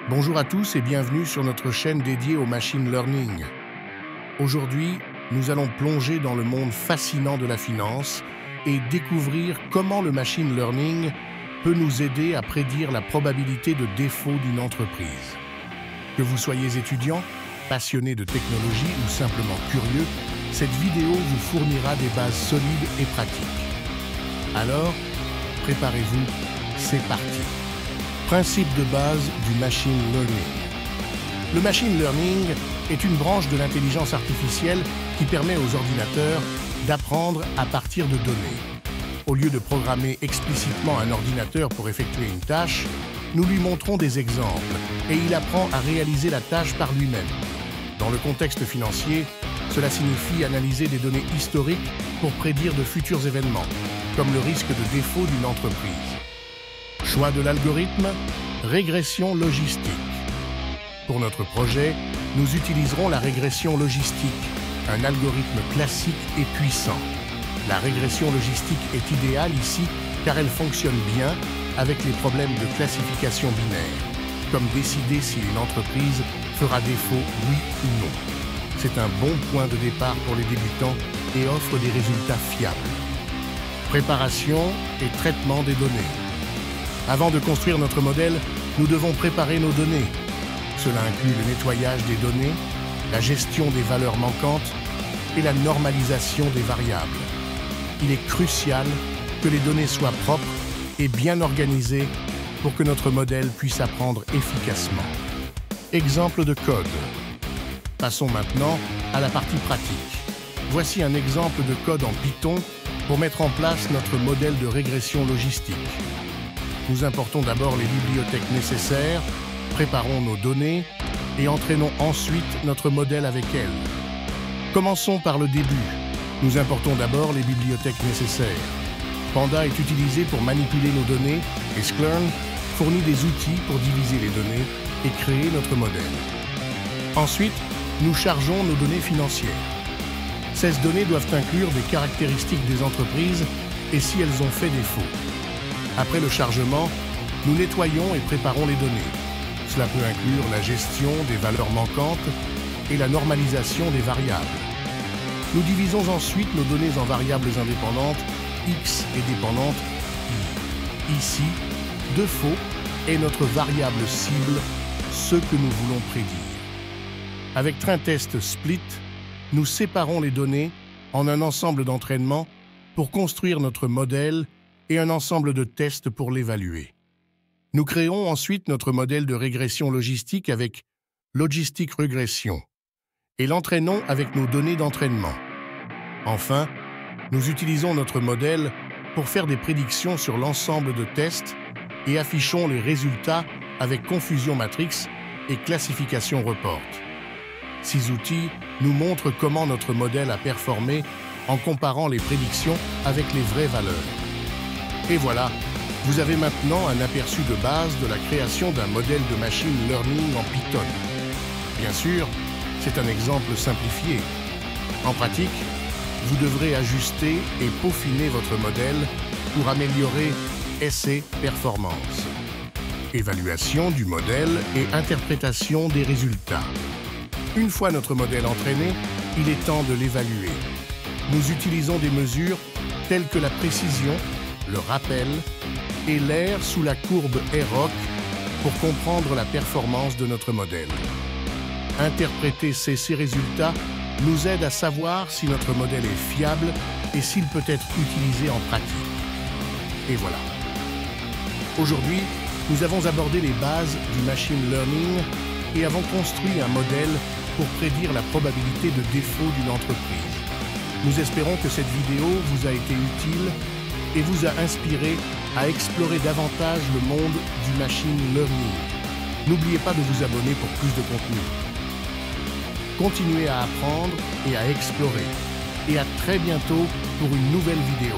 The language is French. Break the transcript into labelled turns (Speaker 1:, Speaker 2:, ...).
Speaker 1: Bonjour à tous et bienvenue sur notre chaîne dédiée au machine learning. Aujourd'hui, nous allons plonger dans le monde fascinant de la finance et découvrir comment le machine learning peut nous aider à prédire la probabilité de défaut d'une entreprise. Que vous soyez étudiant, passionné de technologie ou simplement curieux, cette vidéo vous fournira des bases solides et pratiques. Alors, préparez-vous, c'est parti. Principe de base du machine learning. Le machine learning est une branche de l'intelligence artificielle qui permet aux ordinateurs d'apprendre à partir de données. Au lieu de programmer explicitement un ordinateur pour effectuer une tâche, nous lui montrons des exemples et il apprend à réaliser la tâche par lui-même. Dans le contexte financier, cela signifie analyser des données historiques pour prédire de futurs événements, comme le risque de défaut d'une entreprise. Choix de l'algorithme, régression logistique. Pour notre projet, nous utiliserons la régression logistique, un algorithme classique et puissant. La régression logistique est idéale ici car elle fonctionne bien avec les problèmes de classification binaire, comme décider si une entreprise fera défaut, oui ou non. C'est un bon point de départ pour les débutants et offre des résultats fiables. Préparation et traitement des données. Avant de construire notre modèle, nous devons préparer nos données. Cela inclut le nettoyage des données, la gestion des valeurs manquantes et la normalisation des variables. Il est crucial que les données soient propres et bien organisées pour que notre modèle puisse apprendre efficacement. Exemple de code. Passons maintenant à la partie pratique. Voici un exemple de code en Python pour mettre en place notre modèle de régression logistique. Nous importons d'abord les bibliothèques nécessaires, préparons nos données et entraînons ensuite notre modèle avec elles. Commençons par le début. Nous importons d'abord les bibliothèques nécessaires. Panda est utilisé pour manipuler nos données et Sklearn fournit des outils pour diviser les données et créer notre modèle. Ensuite, nous chargeons nos données financières. Ces données doivent inclure des caractéristiques des entreprises et si elles ont fait défaut. Après le chargement, nous nettoyons et préparons les données. Cela peut inclure la gestion des valeurs manquantes et la normalisation des variables. Nous divisons ensuite nos données en variables indépendantes X et dépendantes Y. Ici, défaut est notre variable cible, ce que nous voulons prédire. Avec TrainTest Split, nous séparons les données en un ensemble d'entraînement pour construire notre modèle et un ensemble de tests pour l'évaluer. Nous créons ensuite notre modèle de régression logistique avec Logistic Regression et l'entraînons avec nos données d'entraînement. Enfin, nous utilisons notre modèle pour faire des prédictions sur l'ensemble de tests et affichons les résultats avec confusion matrix et classification report. Ces outils nous montrent comment notre modèle a performé en comparant les prédictions avec les vraies valeurs. Et voilà, vous avez maintenant un aperçu de base de la création d'un modèle de machine learning en Python. Bien sûr, c'est un exemple simplifié. En pratique, vous devrez ajuster et peaufiner votre modèle pour améliorer ses performances. Évaluation du modèle et interprétation des résultats. Une fois notre modèle entraîné, il est temps de l'évaluer. Nous utilisons des mesures telles que la précision, le rappel et l'air sous la courbe ROC pour comprendre la performance de notre modèle. Interpréter ces résultats nous aide à savoir si notre modèle est fiable et s'il peut être utilisé en pratique. Et voilà. Aujourd'hui, nous avons abordé les bases du machine learning et avons construit un modèle pour prédire la probabilité de défaut d'une entreprise. Nous espérons que cette vidéo vous a été utile et vous a inspiré à explorer davantage le monde du machine learning. N'oubliez pas de vous abonner pour plus de contenu. Continuez à apprendre et à explorer. Et à très bientôt pour une nouvelle vidéo.